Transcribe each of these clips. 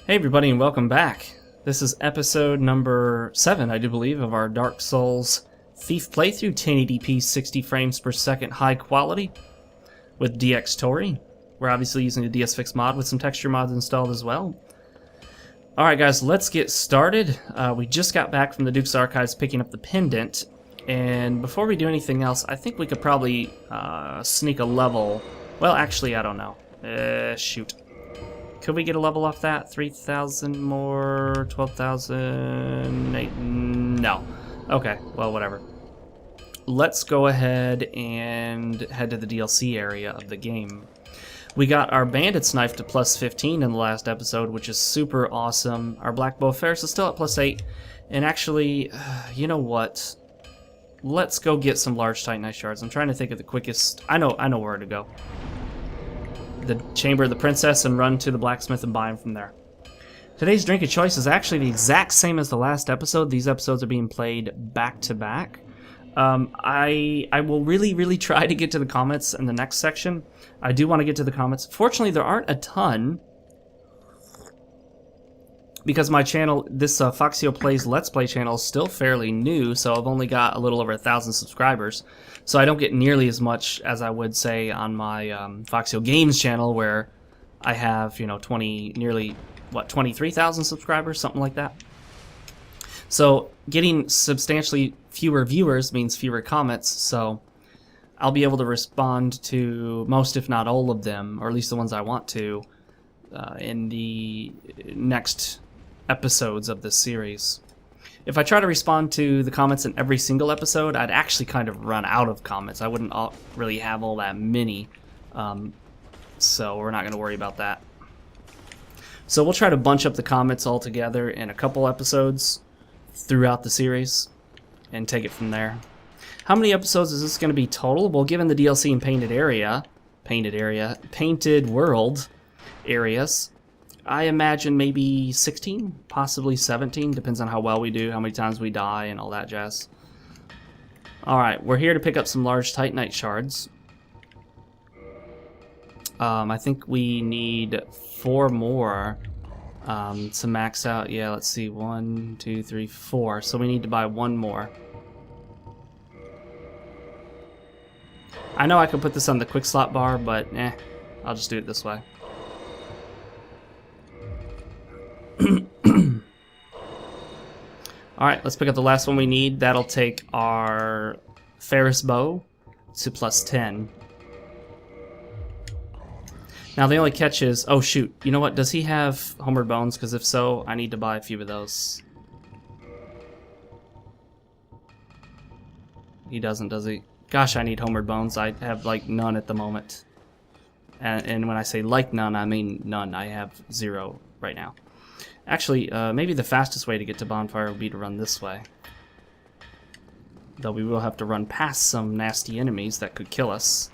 Hey everybody and welcome back. This is episode number 7, I do believe, of our Dark Souls Thief playthrough, 1080p 60 frames per second high quality with DX Tori. We're obviously using the DSFix mod with some texture mods installed as well. Alright guys, let's get started. We just got back from the Duke's Archives picking up the pendant, and before we do anything else, I think we could probably sneak a level. Well, actually, I don't know. Shoot. Could we get a level off that? 3,000 more, 12,000, no. Okay, well, whatever. Let's go ahead and head to the DLC area of the game. We got our Bandit's Knife to plus 15 in the last episode, which is super awesome. Our Black Bow of Ferris is still at plus 8. And actually, you know what? Let's go get some large Titanite shards. I'm trying to think of the quickest. I know where to go. The Chamber of the Princess and run to the blacksmith and buy them from there. Today's drink of choice is actually the exact same as the last episode. These episodes are being played back to back. I will really try to get to the comments in the next section. I do want to get to the comments. Fortunately, there aren't a ton, because my channel, this Foxeo Plays Let's Play channel, is still fairly new, so I've only got a little over 1,000 subscribers. So I don't get nearly as much as I would say on my FoxeoGames channel, where I have, you know, nearly 23,000 subscribers, something like that. So getting substantially fewer viewers means fewer comments, so I'll be able to respond to most, if not all of them, or at least the ones I want to, in the next episodes of this series. If I try to respond to the comments in every single episode, I'd actually kind of run out of comments. I wouldn't really have all that many, so we're not going to worry about that. So we'll try to bunch up the comments all together in a couple episodes throughout the series and take it from there. How many episodes is this going to be total? Well, given the DLC and Painted World areas, I imagine maybe 16, possibly 17, depends on how well we do, how many times we die, and all that jazz. Alright, we're here to pick up some large Titanite shards. I think we need 4 more to max out. Yeah, let's see, 1, 2, 3, 4. So we need to buy 1 more. I know I could put this on the quick slot bar, but I'll just do it this way. Alright, let's pick up the last one we need. That'll take our Ferris bow to plus 10. Now the only catch is, oh shoot, you know what, does he have Homeward Bones? Because if so, I need to buy a few of those. He doesn't, does he? Gosh, I need Homeward Bones. I have like none at the moment. And when I say like none, I mean none. I have 0 right now. Actually, maybe the fastest way to get to Bonfire would be to run this way. Though we will have to run past some nasty enemies that could kill us.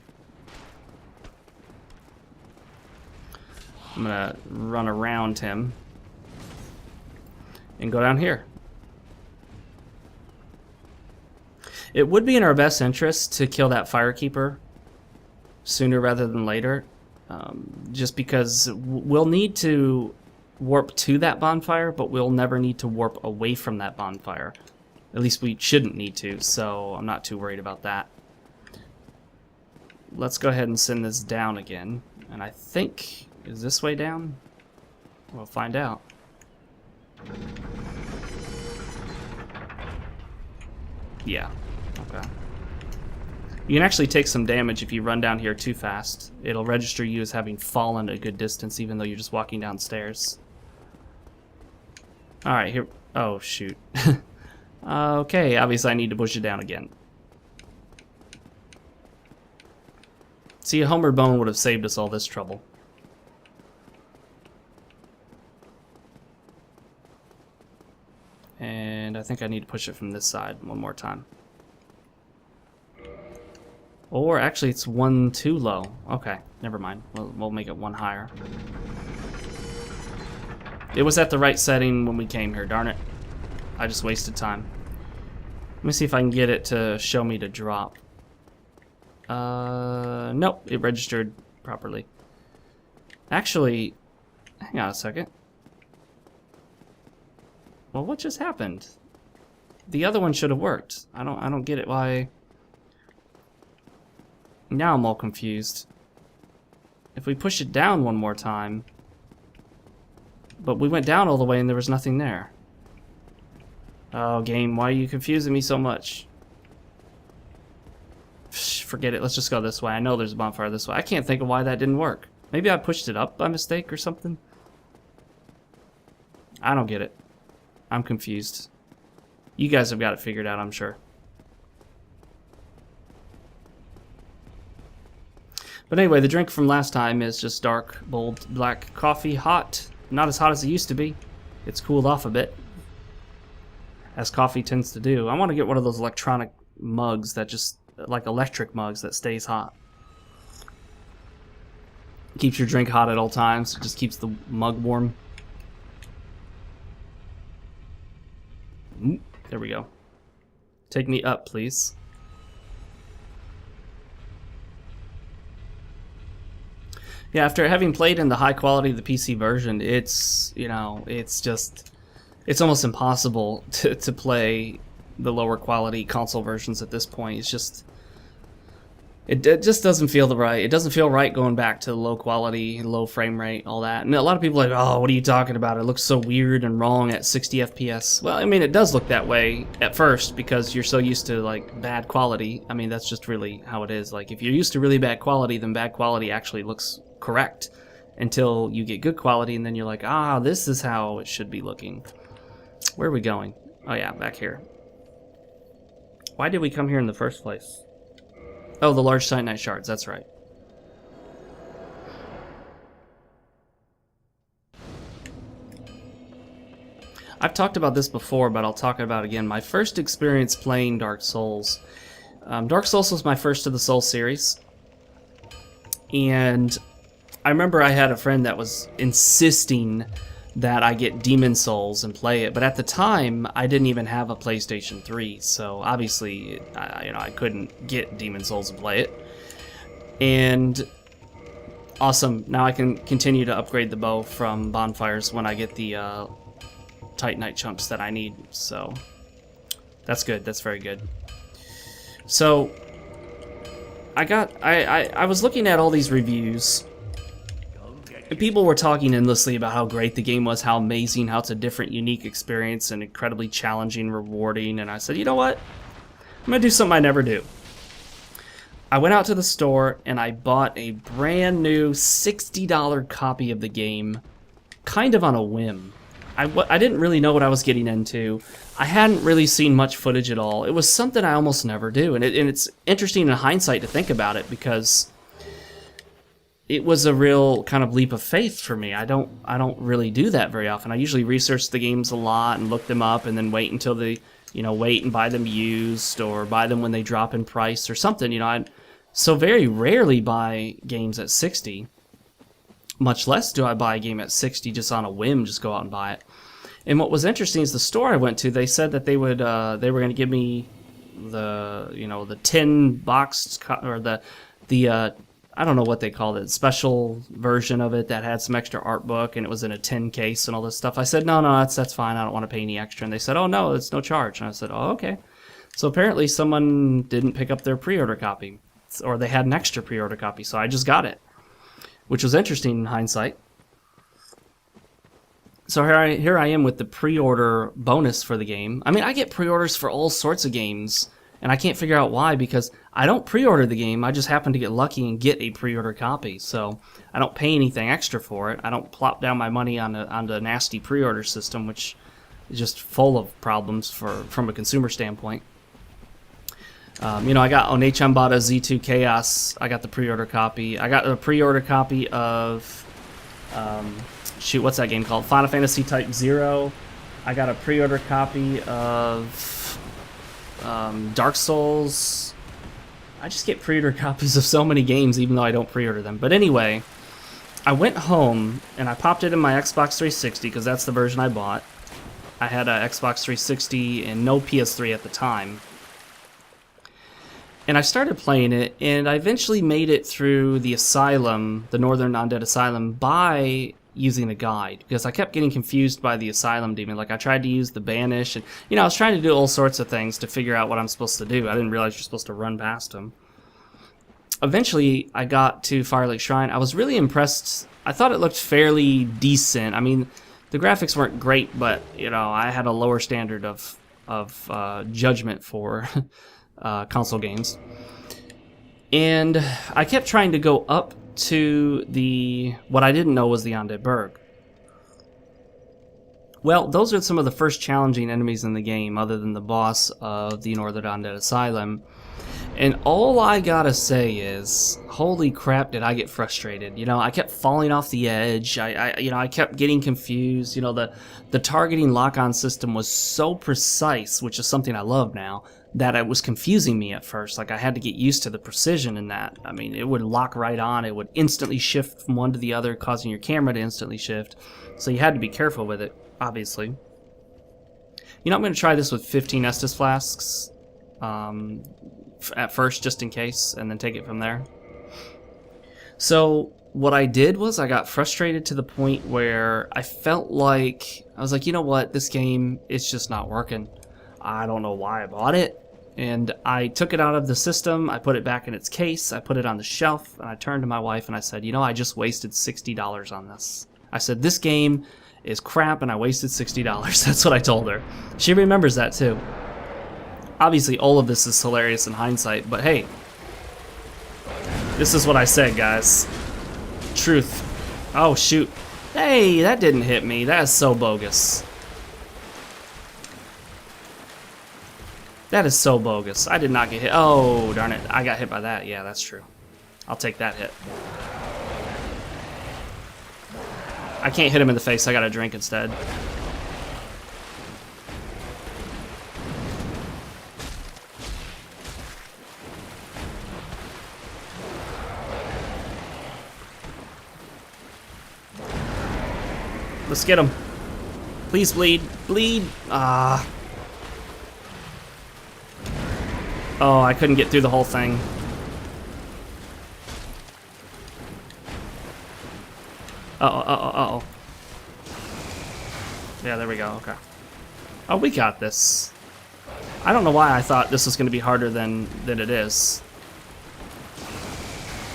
I'm gonna run around him and go down here. It would be in our best interest to kill that Firekeeper sooner rather than later, just because we'll need to warp to that bonfire, but we'll never need to warp away from that bonfire. At least we shouldn't need to, so I'm not too worried about that. Let's go ahead and send this down again, and I think, is this way down? We'll find out. Yeah, okay. You can actually take some damage if you run down here too fast. It'll register you as having fallen a good distance, even though you're just walking downstairs. Alright, here. Oh, shoot. Okay, obviously I need to push it down again. See, a Homeward Bone would have saved us all this trouble. And I think I need to push it from this side one more time. Or actually, it's 1 too low. Okay, never mind. We'll make it 1 higher. It was at the right setting when we came here, darn it. I just wasted time. Let me see if I can get it to show me to drop. Nope, it registered properly. Actually, hang on a second. Well, what just happened? The other one should have worked. I don't get it why. Now I'm all confused. If we push it down one more time. But we went down all the way and there was nothing there. Oh, game, why are you confusing me so much? Forget it, let's just go this way. I know there's a bonfire this way. I can't think of why that didn't work. Maybe I pushed it up by mistake or something? I don't get it. I'm confused. You guys have got it figured out, I'm sure. But anyway, the drink from last time is just dark, bold, black coffee, hot. Not as hot as it used to be. It's cooled off a bit, as coffee tends to do. I want to get one of those electronic mugs that just, like electric mugs that stays hot. Keeps your drink hot at all times. It just keeps the mug warm. There we go. Take me up, please. Yeah, after having played in the high quality of the PC version, it's, you know, it's almost impossible to play the lower quality console versions at this point. It's just, it just doesn't feel right. It doesn't feel right going back to low quality, low frame rate, all that. And a lot of people are like, oh, what are you talking about? It looks so weird and wrong at 60 FPS. Well, I mean, it does look that way at first because you're so used to, like, bad quality. I mean, that's just really how it is. Like, if you're used to really bad quality, then bad quality actually looks correct until you get good quality, and then you're like, ah, this is how it should be looking. Where are we going? Oh yeah, back here. Why did we come here in the first place? Oh, the large titanite shards, that's right. I've talked about this before, but I'll talk about it again. My first experience playing Dark Souls. Dark Souls was my first of the Souls series. And I remember I had a friend that was insisting that I get Demon Souls and play it, but at the time I didn't even have a PlayStation 3, so obviously I couldn't get Demon Souls and play it. And awesome, now I can continue to upgrade the bow from bonfires when I get the Titanite chunks that I need, so that's good, that's very good. So I was looking at all these reviews, and people were talking endlessly about how great the game was, how amazing, how it's a different, unique experience, and incredibly challenging, rewarding, and I said, you know what? I'm gonna do something I never do. I went out to the store, and I bought a brand new $60 copy of the game, kind of on a whim. I didn't really know what I was getting into. I hadn't really seen much footage at all. It was something I almost never do, and it's interesting in hindsight to think about it, because it was a real kind of leap of faith for me. I don't really do that very often. I usually research the games a lot and look them up, and then wait until wait and buy them used, or buy them when they drop in price or something. I so very rarely buy games at 60. Much less do I buy a game at 60 just on a whim, just go out and buy it. And what was interesting is the store I went to, they said that they were going to give me the tin box, or the I don't know what they called it, special version of it that had some extra art book, and it was in a tin case and all this stuff. I said, no, that's fine. I don't want to pay any extra. And they said, oh, no, it's no charge. And I said, oh, okay. So apparently someone didn't pick up their pre-order copy, or they had an extra pre-order copy, so I just got it, which was interesting in hindsight. So here I am with the pre-order bonus for the game. I mean, I get pre-orders for all sorts of games, and I can't figure out why, because I don't pre-order the game. I just happen to get lucky and get a pre-order copy. So I don't pay anything extra for it. I don't plop down my money on the nasty pre-order system, which is just full of problems from a consumer standpoint. I got on HMBata Z2 Chaos. I got the pre-order copy. I got a pre-order copy of what's that game called? Final Fantasy Type 0. I got a pre-order copy of Dark Souls. I just get pre-order copies of so many games, even though I don't pre-order them. But anyway, I went home and I popped it in my Xbox 360 because that's the version I bought. I had a Xbox 360 and no PS3 at the time. And I started playing it, and I eventually made it through the Asylum, the Northern Undead Asylum, by using a guide, because I kept getting confused by the Asylum Demon. Like, I tried to use the Banish, and, you know, I was trying to do all sorts of things to figure out what I'm supposed to do. I didn't realize you're supposed to run past him. Eventually, I got to Firelake Shrine. I was really impressed. I thought it looked fairly decent. I mean, the graphics weren't great, but, you know, I had a lower standard of judgment for console games. And I kept trying to go up to what I didn't know was the Undead Burg. Well, those are some of the first challenging enemies in the game, other than the boss of the Northern Undead Asylum. And all I gotta say is, holy crap, did I get frustrated. You know, I kept falling off the edge. I kept getting confused. You know, the targeting lock-on system was so precise, which is something I love now, that it was confusing me at first. Like, I had to get used to the precision in that. I mean, it would lock right on. It would instantly shift from one to the other, causing your camera to instantly shift. So you had to be careful with it, obviously. You know, I'm going to try this with 15 Estus Flasks at first, just in case, and then take it from there. So what I did was I got frustrated to the point where I felt like, I was like, you know what, this game, it's just not working. I don't know why I bought it. And I took it out of the system, I put it back in its case, I put it on the shelf, and I turned to my wife and I said, you know, I just wasted $60 on this. I said, this game is crap and I wasted $60. That's what I told her. She remembers that too. Obviously, all of this is hilarious in hindsight, but hey, this is what I said, guys. Truth. Oh, shoot. Hey, that didn't hit me. That is so bogus. That is so bogus. I did not get hit. Oh, darn it. I got hit by that. Yeah, that's true. I'll take that hit. I can't hit him in the face. I got a drink instead. Let's get him. Please bleed. Bleed. Ah. Oh, I couldn't get through the whole thing. Uh-oh. Yeah, there we go. Okay. Oh, we got this. I don't know why I thought this was going to be harder than it is.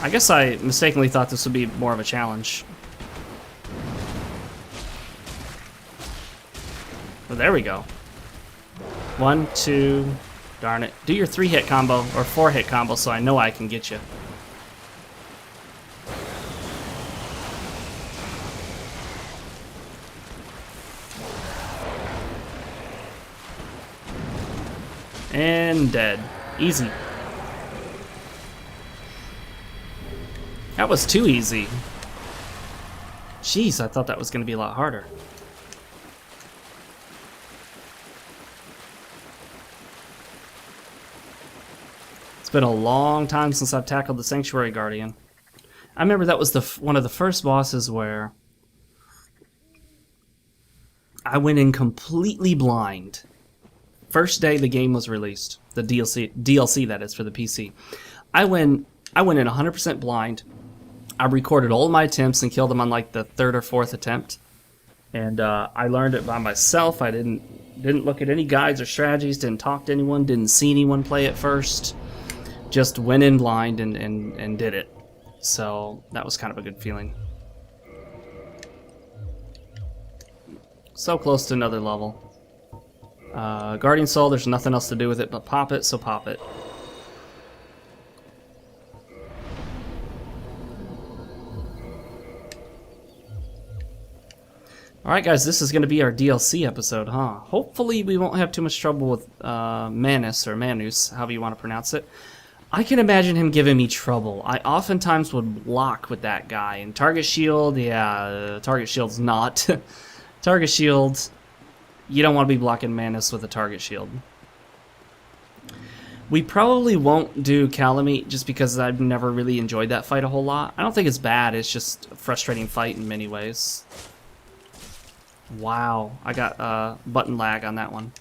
I guess I mistakenly thought this would be more of a challenge. Oh, there we go. 1, 2... Darn it. Do your 3-hit combo, or 4-hit combo, so I know I can get you. And dead. Easy. That was too easy. Jeez, I thought that was going to be a lot harder. Been a long time since I've tackled the Sanctuary Guardian. I remember that was one of the first bosses where I went in completely blind. First day the game was released, the DLC that is for the PC. I went in 100% blind. I recorded all of my attempts and killed them on like the 3rd or 4th attempt, and I learned it by myself. I didn't look at any guides or strategies, didn't talk to anyone, didn't see anyone play it first. Just went in blind and did it. So that was kind of a good feeling. So close to another level. Guardian Soul, there's nothing else to do with it but pop it, so pop it. Alright guys, this is going to be our DLC episode, huh? Hopefully we won't have too much trouble with Manus, or Manus, however you want to pronounce it. I can imagine him giving me trouble. I oftentimes would block with that guy. And Target Shield, yeah, Target Shield's not. Target Shield, you don't want to be blocking Manus with a Target Shield. We probably won't do Calamite just because I've never really enjoyed that fight a whole lot. I don't think it's bad, it's just a frustrating fight in many ways. Wow, I got button lag on that one.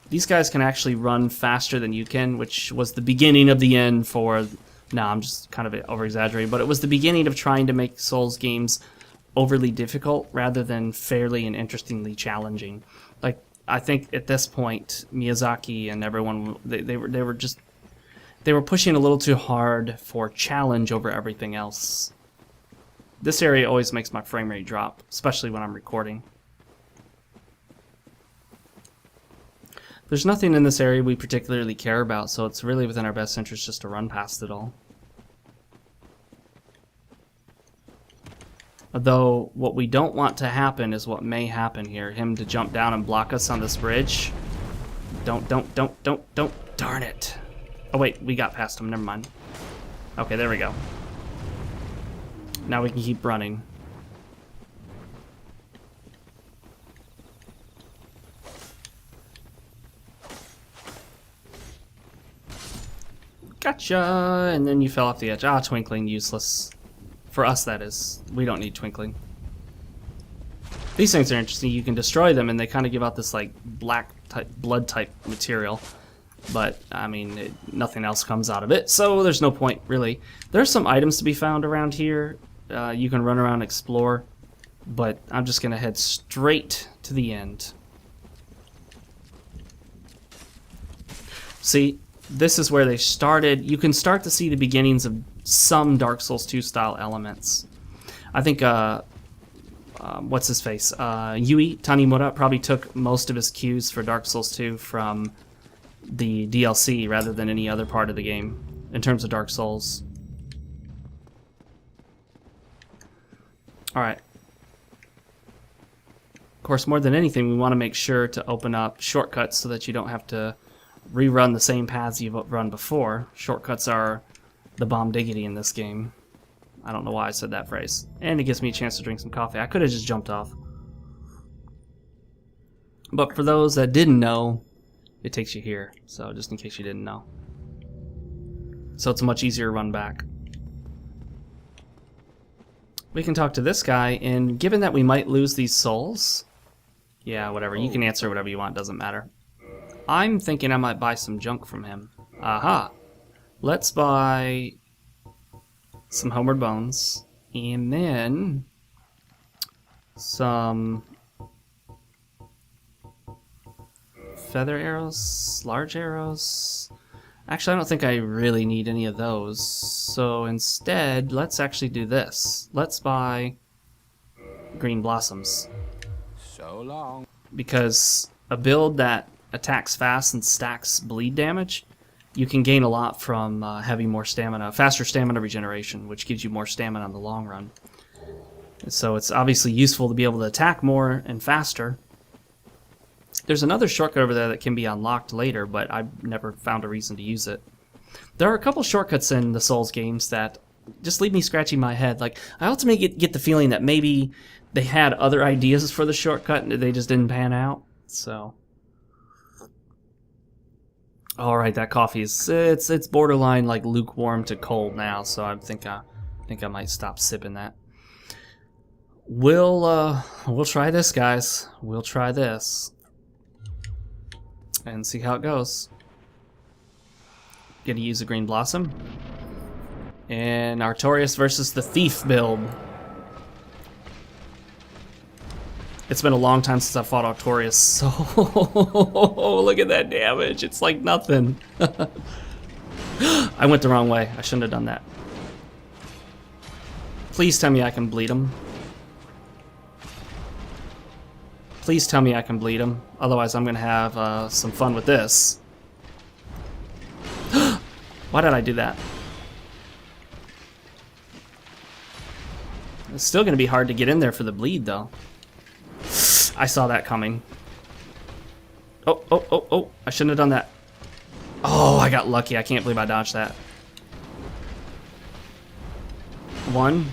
These guys can actually run faster than you can, which was the beginning of the end for No, I'm just kind of over-exaggerating, but it was the beginning of trying to make Souls games overly difficult rather than fairly and interestingly challenging. Like, I think at this point, Miyazaki and everyone, they were pushing a little too hard for challenge over everything else. This area always makes my frame rate drop, especially when I'm recording. There's nothing in this area we particularly care about, so it's really within our best interest just to run past it all. Although, what we don't want to happen is what may happen here. Him to jump down and block us on this bridge. Don't. Darn it. Oh wait, we got past him, never mind. Okay, there we go. Now we can keep running. Gotcha! And then you fell off the edge. Ah, twinkling, useless. For us, that is. We don't need twinkling. These things are interesting. You can destroy them, and they kind of give out this, like, black type, blood type material. But, I mean, nothing else comes out of it, so there's no point, really. There's some items to be found around here. You can run around and explore. But I'm just going to head straight to the end. See? This is where they started. You can start to see the beginnings of some Dark Souls 2 style elements. I think, what's his face? Yui Tanimura probably took most of his cues for Dark Souls 2 from the DLC rather than any other part of the game in terms of Dark Souls. Alright. Of course, more than anything, we want to make sure to open up shortcuts so that you don't have to rerun the same paths you've run before. Shortcuts are the bomb diggity in this game. I don't know why I said that phrase. And it gives me a chance to drink some coffee. I could have just jumped off. But for those that didn't know, it takes you here. So just in case you didn't know. So it's a much easier run back. We can talk to this guy, and given that we might lose these souls... Yeah, whatever. You can answer whatever you want. Doesn't matter. I'm thinking I might buy some junk from him. Aha! Let's buy some Homeward Bones, and then some feather arrows, large arrows. Actually, I don't think I really need any of those. So instead, let's actually do this. Let's buy green blossoms. So long. Because a build that attacks fast and stacks bleed damage, you can gain a lot from having more stamina, faster stamina regeneration, which gives you more stamina in the long run. So it's obviously useful to be able to attack more and faster. There's another shortcut over there that can be unlocked later, but I've never found a reason to use it. There are a couple shortcuts in the Souls games that just leave me scratching my head. Like, I ultimately get the feeling that maybe they had other ideas for the shortcut and they just didn't pan out. So... Alright, that coffee is it's borderline like lukewarm to cold now, so I think I might stop sipping that. We'll try this, guys. We'll try this. And see how it goes. Gonna use a green blossom. And Artorias versus the Thief build. It's been a long time since I fought Artorias, so look at that damage. It's like nothing. I went the wrong way. I shouldn't have done that. Please tell me I can bleed him. Please tell me I can bleed him. Otherwise, I'm going to have some fun with this. Why did I do that? It's still going to be hard to get in there for the bleed, though. I saw that coming. Oh, I shouldn't have done that. Oh, I got lucky. I can't believe I dodged that. One.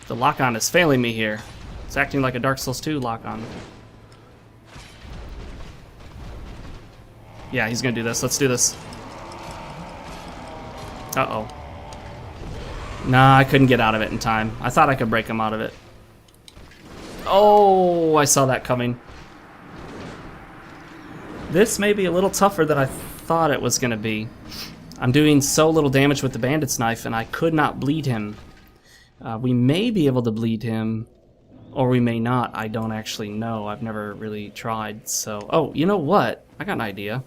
The lock-on is failing me here. It's acting like a Dark Souls 2 lock-on. Yeah, he's gonna do this. Let's do this. Uh-oh. Nah, I couldn't get out of it in time. I thought I could break him out of it. Oh, I saw that coming. This may be a little tougher than I thought it was going to be. I'm doing so little damage with the bandit's knife, and I could not bleed him. We may be able to bleed him, or we may not. I don't actually know. I've never really tried, so... Oh, you know what? I got an idea.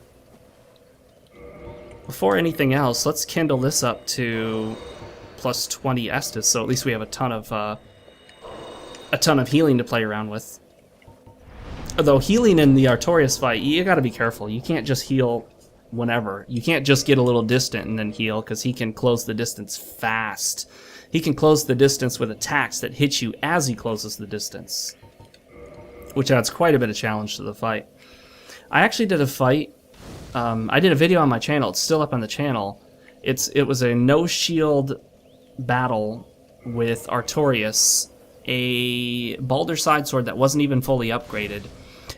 Before anything else, let's kindle this up to plus 20 Estus, so at least we have a ton of healing to play around with. Although healing in the Artorias fight, you gotta be careful. You can't just heal whenever. You can't just get a little distant and then heal, because he can close the distance fast. He can close the distance with attacks that hit you as he closes the distance, which adds quite a bit of challenge to the fight. I actually did a fight. I did a video on my channel. It's still up on the channel. It was a no-shield battle with Artorias, a Balder side sword that wasn't even fully upgraded,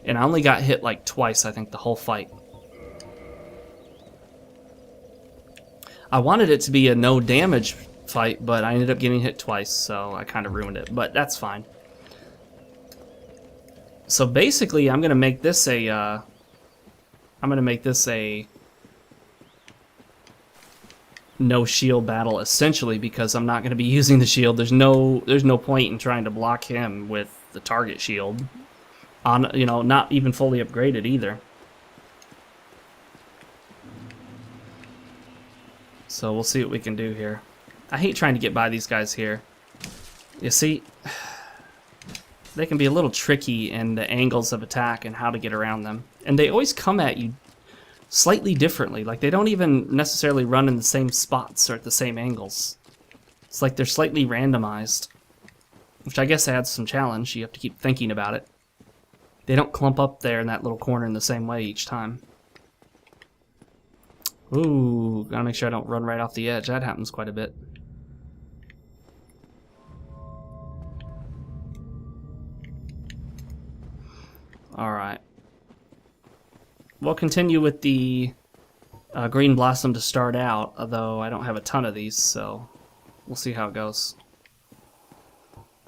and I only got hit like twice, I think, the whole fight. I wanted it to be a no damage fight, but I ended up getting hit twice, so I kind of ruined it, but that's fine. So basically, I'm gonna make this a no shield battle, essentially, because I'm not gonna be using the shield. There's no point in trying to block him with the target shield on, you know, not even fully upgraded either. So we'll see what we can do here. I hate trying to get by these guys here. You see, they can be a little tricky in the angles of attack and how to get around them. And they always come at you slightly differently. Like, they don't even necessarily run in the same spots or at the same angles. It's like they're slightly randomized, which I guess adds some challenge. You have to keep thinking about it. They don't clump up there in that little corner in the same way each time. Ooh, gotta make sure I don't run right off the edge. That happens quite a bit. Alright. We'll continue with the Green Blossom to start out, although I don't have a ton of these, so we'll see how it goes.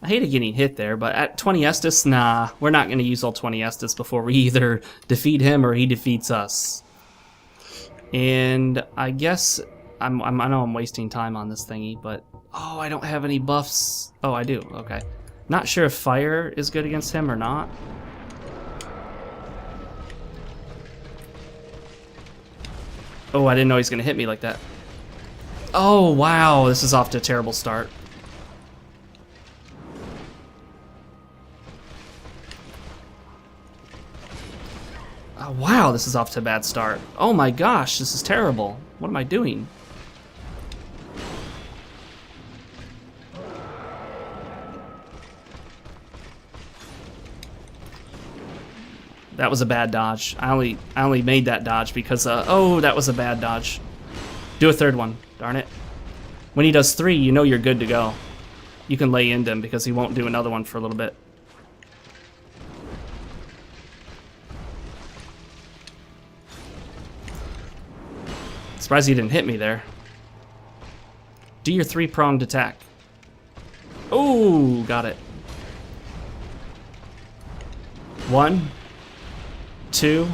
I hated getting hit there, but at 20 Estus, nah, we're not going to use all 20 Estus before we either defeat him or he defeats us. And I guess, I know I'm wasting time on this thingy, but... Oh, I don't have any buffs. Oh, I do, okay. Not sure if fire is good against him or not. Oh, I didn't know he was going to hit me like that. Oh, wow, this is off to a terrible start. Oh, wow, this is off to a bad start. Oh my gosh, this is terrible. What am I doing? That was a bad dodge. I only made that dodge because, oh, that was a bad dodge. Do a third one, darn it. When he does 3, you know you're good to go. You can lay into him because he won't do another one for a little bit. Surprised he didn't hit me there. Do your 3-pronged attack. Oh, got it. 1, 2,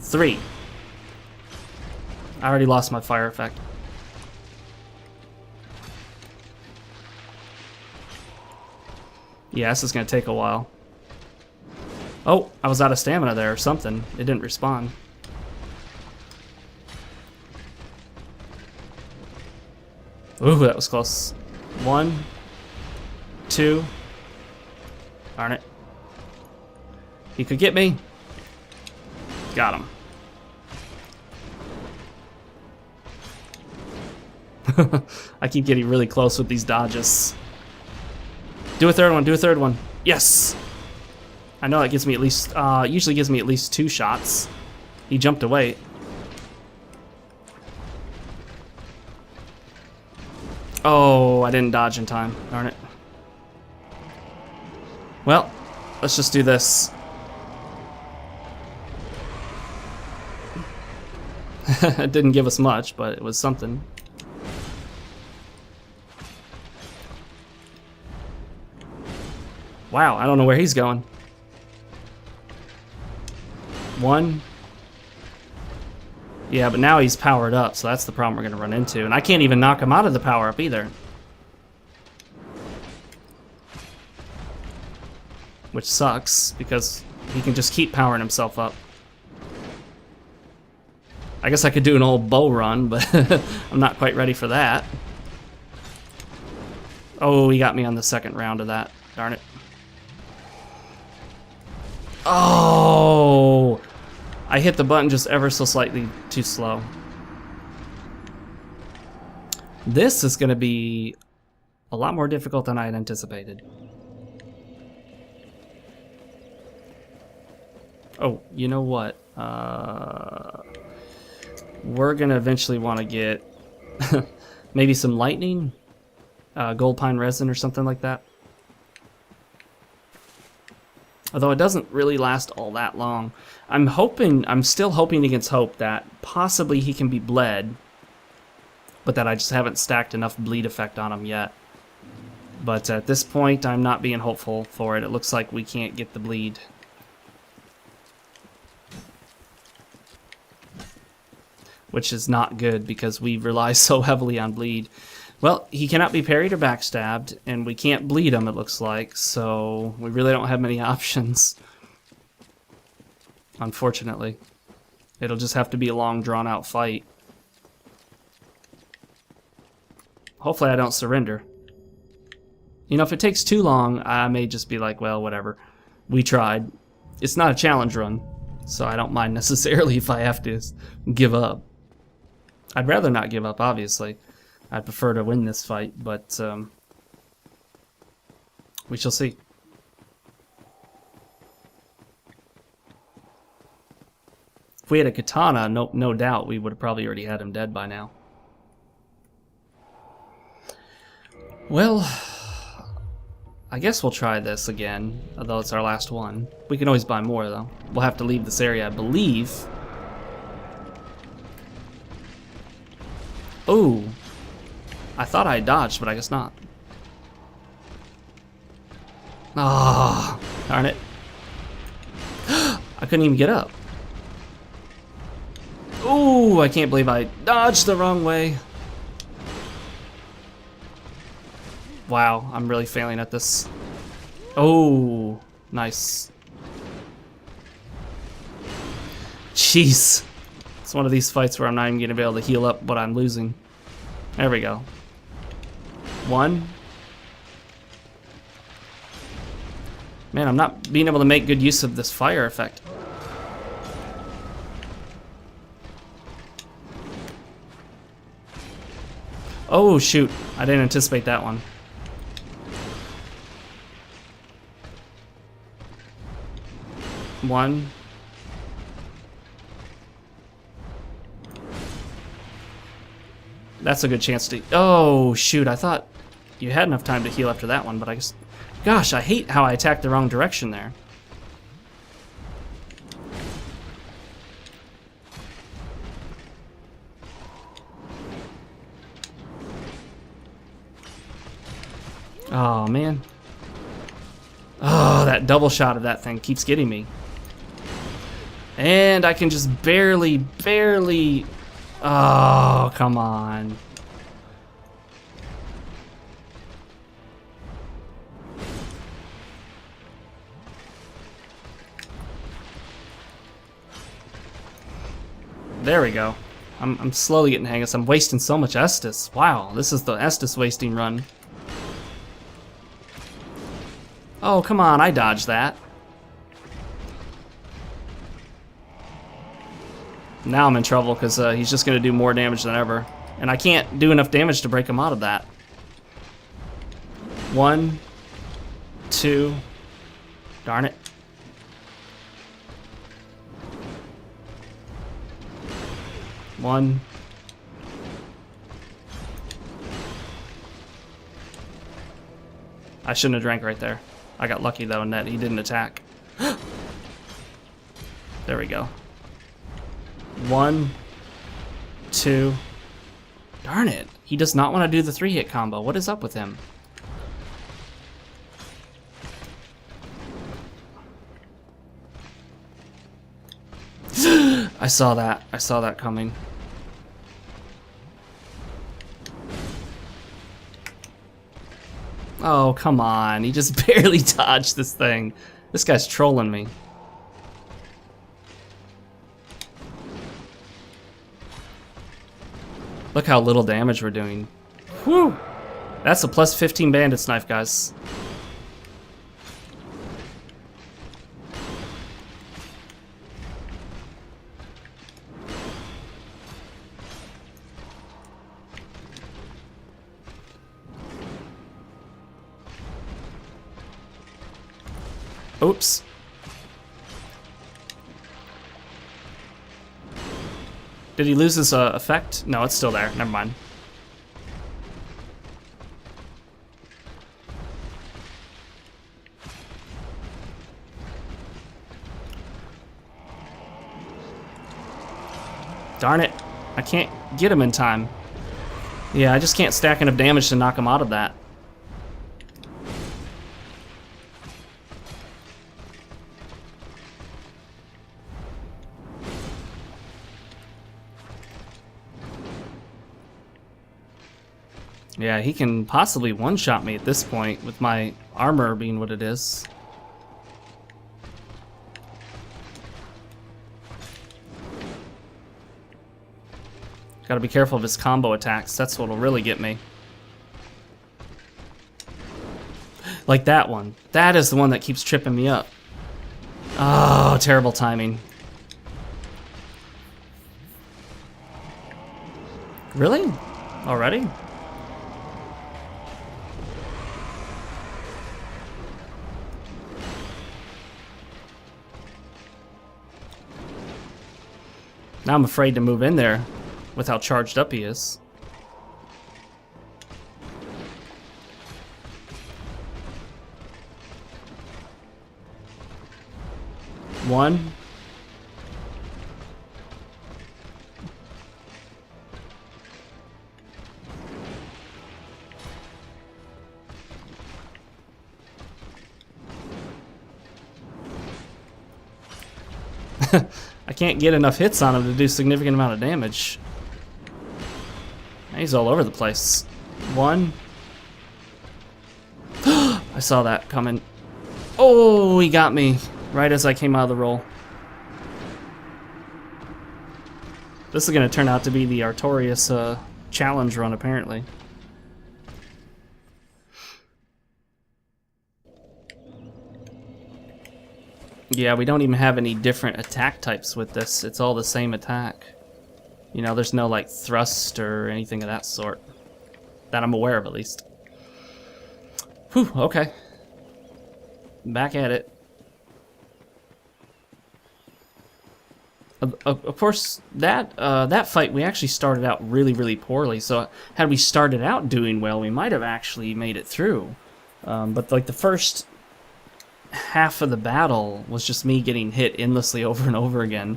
3. I already lost my fire effect. Yeah, this is gonna take a while. Oh, I was out of stamina there or something. It didn't respawn. Ooh, that was close. 1, 2. Darn it. He could get me. Got him. I keep getting really close with these dodges. Do a third one, do a third one. Yes! I know that gives me at least, usually gives me at least 2 shots. He jumped away. Oh, I didn't dodge in time. Darn it. Well, let's just do this. It didn't give us much, but it was something. Wow, I don't know where he's going. 1. Yeah, but now he's powered up, so that's the problem we're going to run into. And I can't even knock him out of the power up either. Which sucks, because he can just keep powering himself up. I guess I could do an old bow run, but I'm not quite ready for that. Oh, he got me on the second round of that. Darn it. Oh! I hit the button just ever so slightly too slow. This is going to be a lot more difficult than I had anticipated. Oh, you know what? We're going to eventually want to get maybe some lightning, gold pine resin or something like that. Although it doesn't really last all that long. I'm still hoping against hope that possibly he can be bled, but that I just haven't stacked enough bleed effect on him yet. But at this point, I'm not being hopeful for it. It looks like we can't get the bleed. Which is not good because we rely so heavily on bleed. Well, he cannot be parried or backstabbed, and we can't bleed him, it looks like, so we really don't have many options. Unfortunately. It'll just have to be a long, drawn-out fight. Hopefully I don't surrender. You know, if it takes too long, I may just be like, well, whatever. We tried. It's not a challenge run, so I don't mind necessarily if I have to give up. I'd rather not give up, obviously. I'd prefer to win this fight, but we shall see. If we had a katana, no doubt we would have probably already had him dead by now. Well, I guess we'll try this again, although it's our last one. We can always buy more, though. We'll have to leave this area, I believe. Ooh. I thought I dodged, but I guess not. Ah, oh, darn it. I couldn't even get up. Ooh, I can't believe I dodged the wrong way. Wow, I'm really failing at this. Oh, nice. Jeez. It's one of these fights where I'm not even going to be able to heal up what I'm losing. There we go. 1. Man, I'm not being able to make good use of this fire effect. Oh, shoot. I didn't anticipate that one. One. That's a good chance to... Oh, shoot. I thought you had enough time to heal after that one, but I guess... Gosh, I hate how I attacked the wrong direction there. Oh, man. Oh, that double shot of that thing keeps getting me. And I can just barely... Oh, come on. There we go. I'm slowly getting the hang of this. I'm wasting so much Estus. Wow, this is the Estus wasting run. Oh, come on, I dodged that. Now I'm in trouble because he's just going to do more damage than ever. And I can't do enough damage to break him out of that. 1, 2. Darn it. One. I shouldn't have drank right there. I got lucky though in that he didn't attack. There we go. 1, 2. Darn it. He does not want to do the 3-hit combo. What is up with him? I saw that. I saw that coming. Oh, come on. He just barely dodged this thing. This guy's trolling me. Look how little damage we're doing. Whew! That's a plus 15 bandit's knife, guys. Oops. Did he lose his effect? No, it's still there. Never mind. Darn it. I can't get him in time. Yeah, I just can't stack enough damage to knock him out of that. Yeah, he can possibly one-shot me at this point with my armor being what it is. Gotta be careful of his combo attacks. That's what'll really get me. Like that one. That is the one that keeps tripping me up. Oh, terrible timing. Really? Already? Now I'm afraid to move in there with how charged up he is. One. I can't get enough hits on him to do a significant amount of damage. He's all over the place. One. I saw that coming. Oh, he got me right as I came out of the roll. This is going to turn out to be the Artorias challenge run, apparently. Yeah, we don't even have any different attack types with this. It's all the same attack. You know, there's no, like, thrust or anything of that sort. That I'm aware of, at least. Whew, okay. Back at it. Of course, that fight, we actually started out really, really poorly. So, had we started out doing well, we might have actually made it through. But, like, the first half of the battle was just me getting hit endlessly over and over again.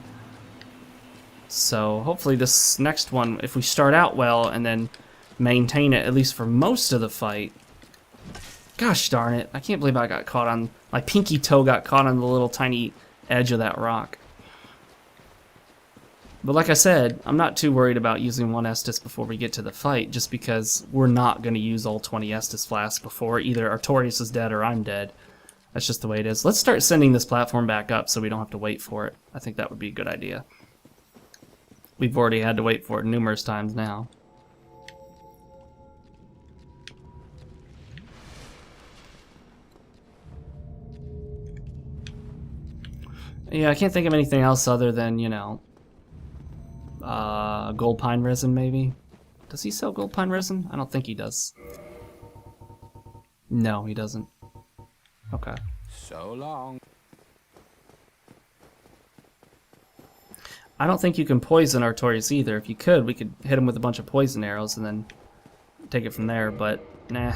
So hopefully this next one, if we start out well and then maintain it at least for most of the fight. Gosh darn it, I can't believe I got caught on, my pinky toe got caught on the little tiny edge of that rock. But like I said, I'm not too worried about using one Estus before we get to the fight, just because we're not going to use all 20 Estus flasks before either Artorias is dead or I'm dead. That's just the way it is. Let's start sending this platform back up so we don't have to wait for it. I think that would be a good idea. We've already had to wait for it numerous times now. Yeah, I can't think of anything else other than, you know, gold pine resin maybe? Does he sell gold pine resin? I don't think he does. No, he doesn't. Okay. So long. I don't think you can poison Artorias either. If you could, we could hit him with a bunch of poison arrows and then take it from there, but nah.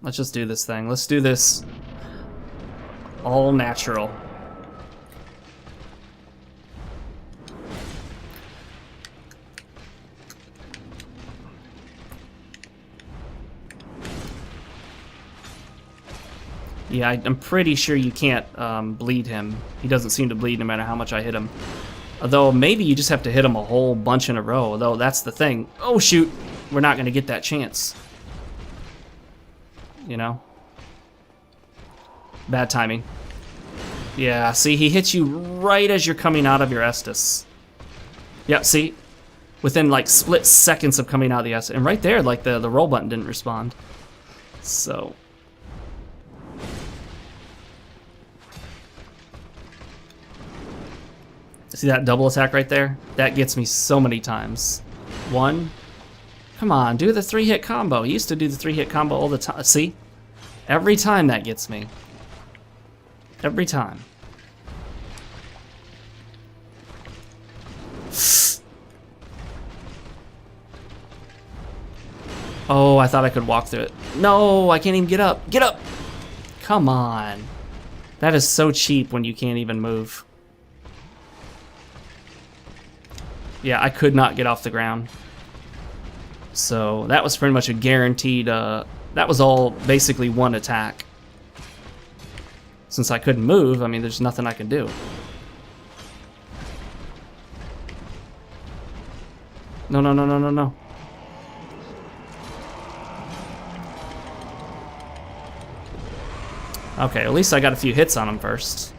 Let's just do this thing. Let's do this all natural. Yeah, I'm pretty sure you can't bleed him. He doesn't seem to bleed no matter how much I hit him. Although maybe you just have to hit him a whole bunch in a row, though that's the thing. Oh shoot, we're not going to get that chance. You know? Bad timing. Yeah, see, he hits you right as you're coming out of your Estus. Yep, see? Within like split seconds of coming out of the Estus. And right there, like the roll button didn't respond. So... See that double attack right there? That gets me so many times. One. Come on, do the 3-hit combo. He used to do the 3-hit combo all the time. See? Every time that gets me. Every time. Oh, I thought I could walk through it. No, I can't even get up. Get up! Come on. That is so cheap when you can't even move. Yeah, I could not get off the ground. So that was pretty much a guaranteed, that was all basically one attack. Since I couldn't move, I mean, there's nothing I can do. No, no, no, no, no, no. Okay, at least I got a few hits on him first.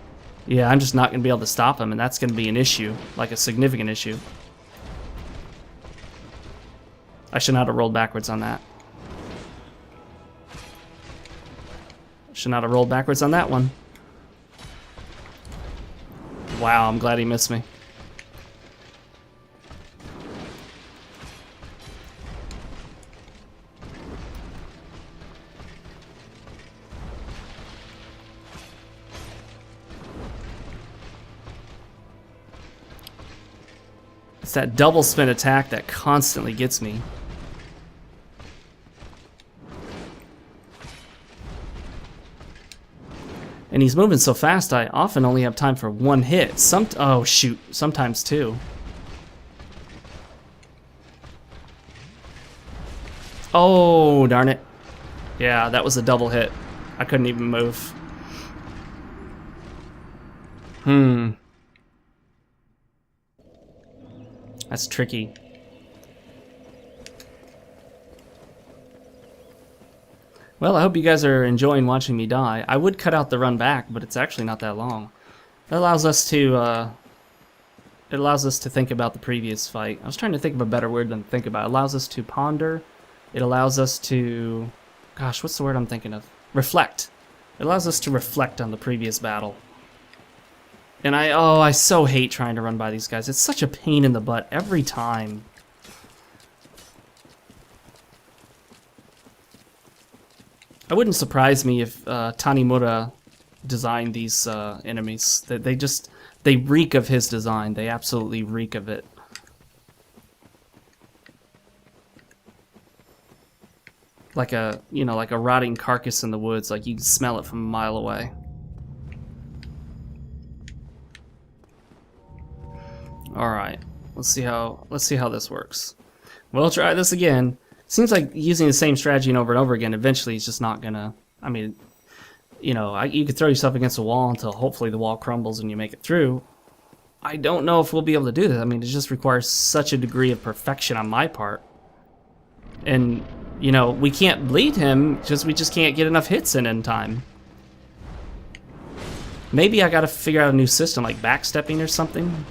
Yeah, I'm just not going to be able to stop him, and that's going to be an issue, like a significant issue. I should not have rolled backwards on that. Should not have rolled backwards on that one. Wow, I'm glad he missed me. It's that double spin attack that constantly gets me. And he's moving so fast, I often only have time for one hit. Oh shoot, sometimes two. Oh, darn it. Yeah, that was a double hit. I couldn't even move. That's tricky. Well, I hope you guys are enjoying watching me die. I would cut out the run back, but it's actually not that long. It allows us to think about the previous fight. I was trying to think of a better word than think about. It allows us to ponder. It allows us to, gosh, what's the word I'm thinking of? Reflect. It allows us to reflect on the previous battle. And I so hate trying to run by these guys. It's such a pain in the butt every time. It wouldn't surprise me if Tanimura designed these enemies. They reek of his design. They absolutely reek of it. Like a rotting carcass in the woods. Like you can smell it from a mile away. All right, let's see how this works. We'll try this again. Seems like using the same strategy over and over again, eventually it's just not gonna, I mean, you know, you could throw yourself against a wall until hopefully the wall crumbles and you make it through. I don't know if we'll be able to do this. I mean, it just requires such a degree of perfection on my part. And, you know, we can't bleed him, we just can't get enough hits in time. Maybe I gotta figure out a new system, like backstepping or something.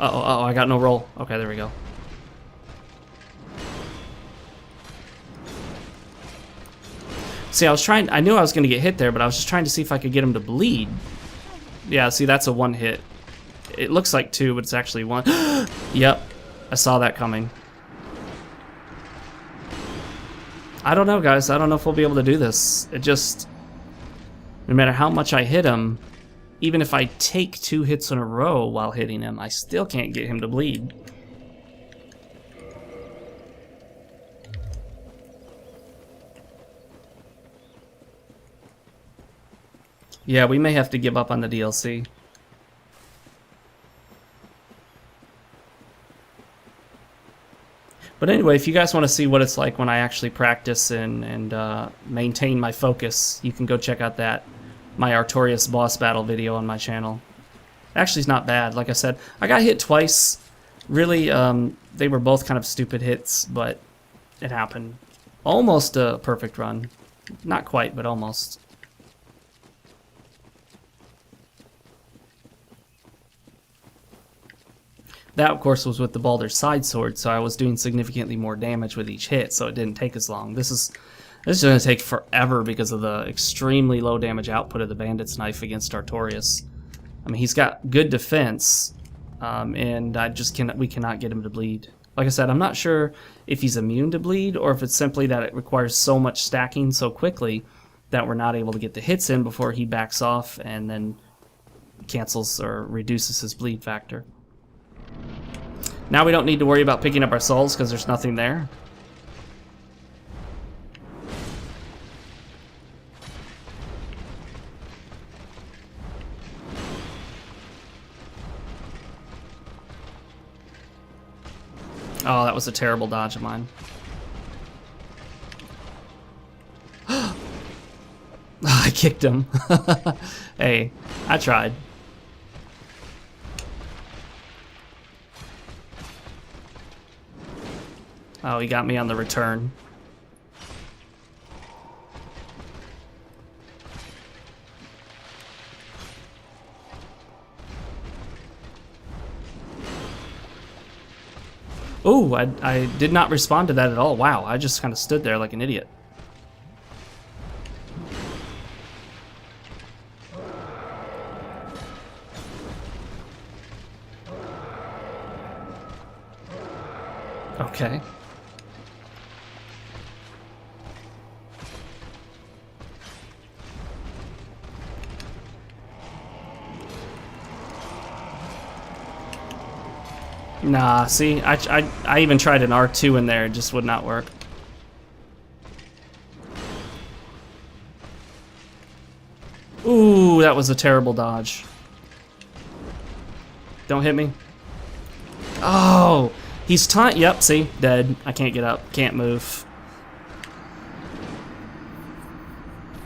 Uh-oh, I got no roll. Okay, there we go. See, I knew I was going to get hit there, but I was just trying to see if I could get him to bleed. Yeah, see, that's a one hit. It looks like two, but it's actually one. Yep, I saw that coming. I don't know, guys. I don't know if we'll be able to do this. It just... No matter how much I hit him, even if I take 2 hits in a row while hitting him, I still can't get him to bleed. Yeah, we may have to give up on the DLC. But anyway, if you guys want to see what it's like when I actually practice and maintain my focus, you can go check out my Artorias boss battle video on my channel. Actually, it's not bad. Like I said, I got hit twice. Really, they were both kind of stupid hits, but it happened. Almost a perfect run. Not quite, but almost. That, of course, was with the Baldur's Side Sword, so I was doing significantly more damage with each hit, so it didn't take as long. This is going to take forever because of the extremely low damage output of the Bandit's Knife against Artorias. I mean, he's got good defense, and we cannot get him to bleed. Like I said, I'm not sure if he's immune to bleed, or if it's simply that it requires so much stacking so quickly that we're not able to get the hits in before he backs off and then cancels or reduces his bleed factor. Now we don't need to worry about picking up our souls because there's nothing there. Oh, that was a terrible dodge of mine. I kicked him. Hey, I tried. Oh, he got me on the return. Ooh, I did not respond to that at all. Wow, I just kind of stood there like an idiot. Okay. Nah, see, I even tried an R2 in there, it just would not work. Ooh, that was a terrible dodge. Don't hit me. Oh, he's yep, see, dead. I can't get up, can't move.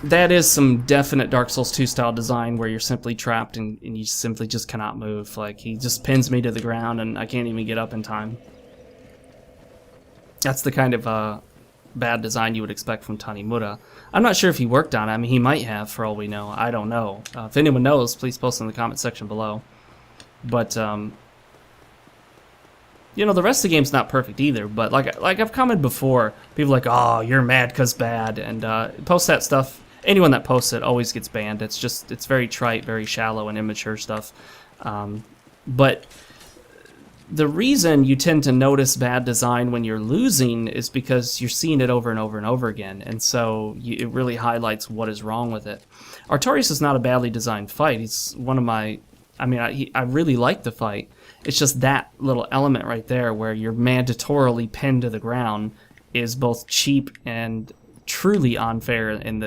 That is some definite Dark Souls 2 style design where you're simply trapped and you simply just cannot move. Like, he just pins me to the ground and I can't even get up in time. That's the kind of bad design you would expect from Tanimura. I'm not sure if he worked on it. I mean, he might have, for all we know. I don't know. If anyone knows, please post in the comment section below. But, you know, the rest of the game's not perfect either, but like I've commented before, people are like, oh, you're mad because bad, and post that stuff. Anyone that posts it always gets banned. It's very trite, very shallow and immature stuff. But the reason you tend to notice bad design when you're losing is because you're seeing it over and over and over again, and so it really highlights what is wrong with it. Artorias is not a badly designed fight. He's one of my... I mean, I really like the fight. It's just that little element right there where you're mandatorily pinned to the ground is both cheap and truly unfair in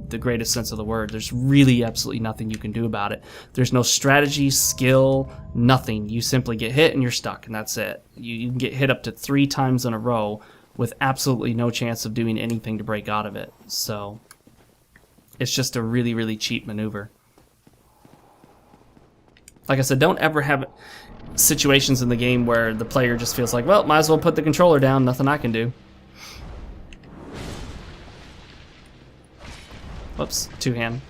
the greatest sense of the word. There's really absolutely nothing you can do about it. There's no strategy, skill, nothing. You simply get hit and you're stuck, and that's it. You can get hit up to 3 times in a row with absolutely no chance of doing anything to break out of it. So it's just a really, really cheap maneuver. Like I said, don't ever have situations in the game where the player just feels like, well, might as well put the controller down, nothing I can do. Whoops, 2-hand.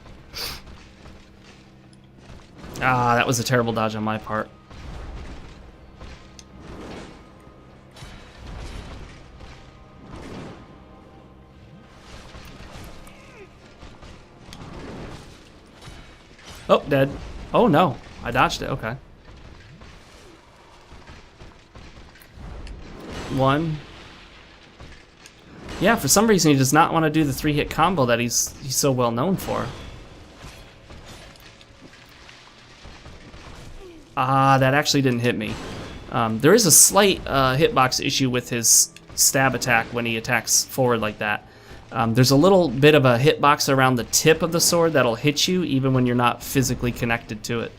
Ah, that was a terrible dodge on my part. Oh, dead. Oh no, I dodged it, okay. 1. Yeah, for some reason he does not want to do the 3-hit combo that he's so well known for. Ah, that actually didn't hit me. There is a slight hitbox issue with his stab attack when he attacks forward like that. There's a little bit of a hitbox around the tip of the sword that'll hit you even when you're not physically connected to it.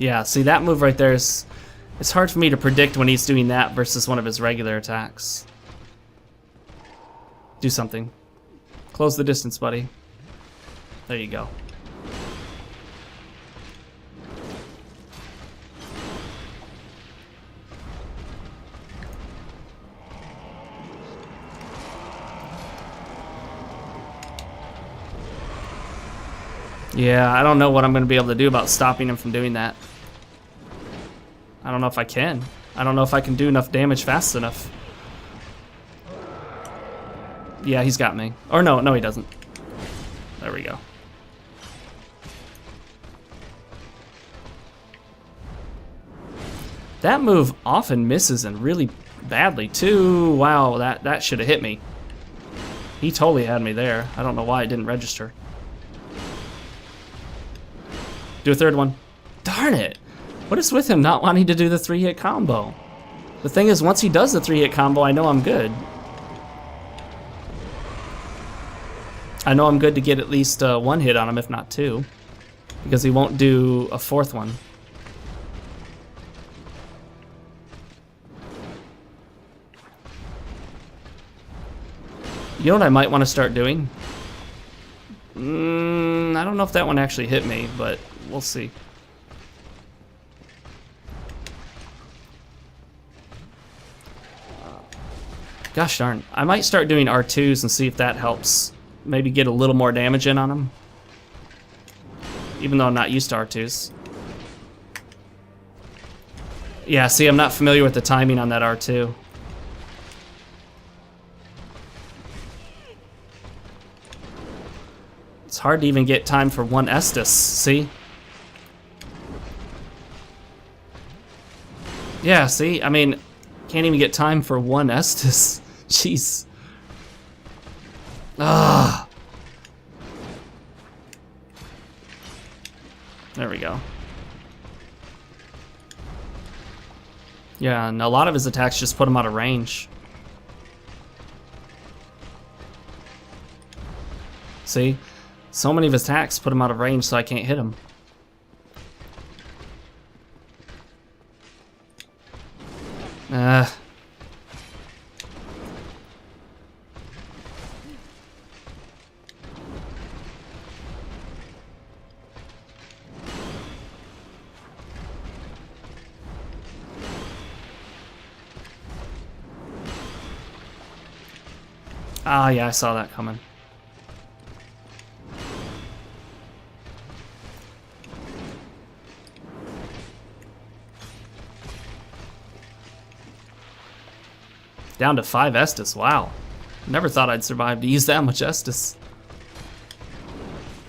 Yeah, see that move right there is... It's hard for me to predict when he's doing that versus one of his regular attacks. Do something. Close the distance, buddy. There you go. Yeah, I don't know what I'm going to be able to do about stopping him from doing that. I don't know if I can. I don't know if I can do enough damage fast enough. Yeah, he's got me. Or no, he doesn't. There we go. That move often misses and really badly too. Wow, that should have hit me. He totally had me there. I don't know why it didn't register. Do a third one. Darn it. What is with him not wanting to do the 3-hit combo? The thing is, once he does the 3-hit combo, I know I'm good. I know I'm good to get at least 1 hit on him, if not 2. Because he won't do a 4th one. You know what I might want to start doing? I don't know if that one actually hit me, but we'll see. Gosh darn. I might start doing R2s and see if that helps. Maybe get a little more damage in on him. Even though I'm not used to R2s. Yeah, see, I'm not familiar with the timing on that R2. It's hard to even get time for 1 Estus, see? Yeah, see? I mean, can't even get time for 1 Estus. Jeez. Ah. There we go. Yeah, and a lot of his attacks just put him out of range. See? So many of his attacks put him out of range so I can't hit him. Ah, yeah, I saw that coming. Down to 5 Estus, wow. Never thought I'd survive to use that much Estus.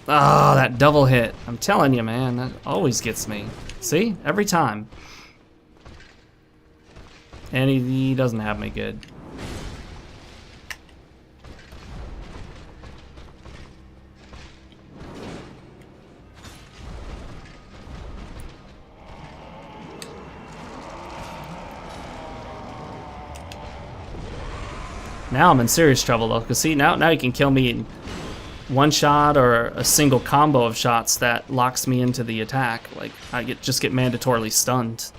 Oh, that double hit. I'm telling you, man, that always gets me. See? Every time. And he doesn't have me good. Now I'm in serious trouble though, because see, now he can kill me in 1 shot or a single combo of shots that locks me into the attack. Like, I just get mandatorily stunned.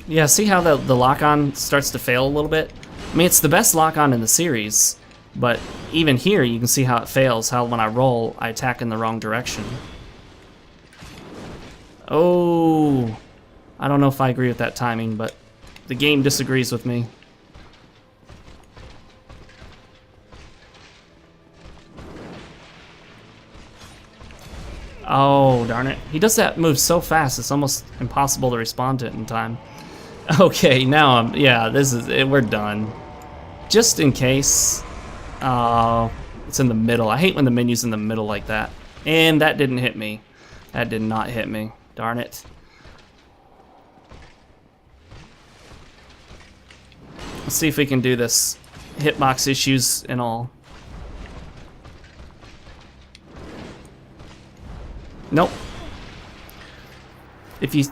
Yeah, see how the lock-on starts to fail a little bit? I mean, it's the best lock-on in the series, but even here you can see how it fails, how when I roll, I attack in the wrong direction. Oh, I don't know if I agree with that timing, but the game disagrees with me. Oh, darn it. He does that move so fast, it's almost impossible to respond to it in time. Okay, now yeah, this is it, we're done. Just in case. Oh, it's in the middle. I hate when the menu's in the middle like that. And that didn't hit me. That did not hit me. Darn it. Let's see if we can do this. Hitbox issues and all. Nope. If you...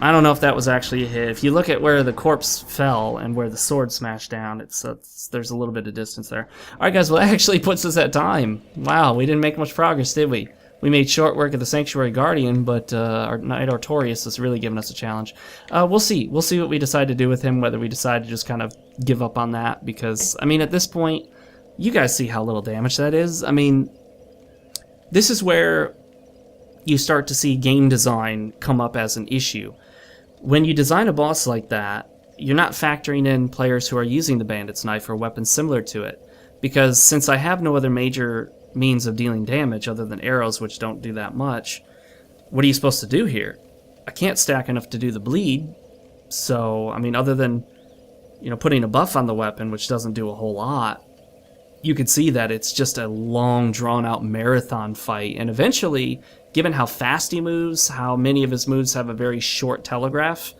I don't know if that was actually a hit. If you look at where the corpse fell and where the sword smashed down, there's a little bit of distance there. All right, guys, well, that actually puts us at time. Wow, we didn't make much progress, did we? We made short work of the Sanctuary Guardian, but our Knight Artorias is really giving us a challenge. We'll see. We'll see what we decide to do with him, whether we decide to just kind of give up on that, because, I mean, at this point, you guys see how little damage that is. I mean, this is where you start to see game design come up as an issue. When you design a boss like that, you're not factoring in players who are using the Bandit's Knife or weapons similar to it, because since I have no other major means of dealing damage other than arrows, which don't do that much, what are you supposed to do here? I can't stack enough to do the bleed, so, I mean, other than, you know, putting a buff on the weapon, which doesn't do a whole lot, you can see that it's just a long, drawn-out marathon fight, and eventually, given how fast he moves, how many of his moves have a very short telegraph,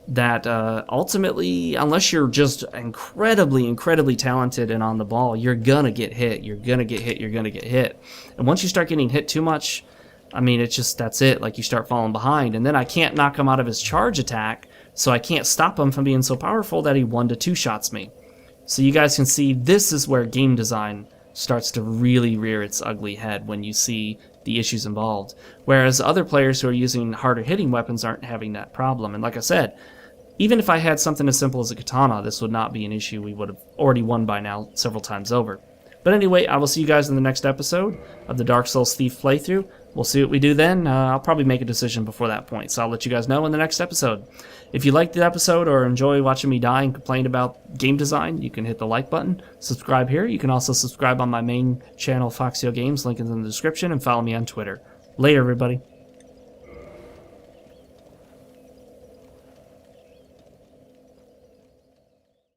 that ultimately, unless you're just incredibly talented and on the ball, you're gonna get hit. You're gonna get hit. And once you start getting hit too much, I mean, it's just, that's it. Like, you start falling behind. And then I can't knock him out of his charge attack, so I can't stop him from being so powerful that he 1-2 shots me. So you guys can see this is where game design starts to really rear its ugly head when you see the issues involved. Whereas other players who are using harder hitting weapons aren't having that problem. And like I said, even if I had something as simple as a katana, this would not be an issue. We would have already won by now several times over. But anyway, I will see you guys in the next episode of the Dark Souls Thief playthrough. We'll see what we do then. I'll probably make a decision before that point, so I'll let you guys know in the next episode. If you liked the episode or enjoy watching me die and complain about game design, you can hit the like button, subscribe here. You can also subscribe on my main channel, FoxeoGames, link is in the description, and follow me on Twitter. Later, everybody.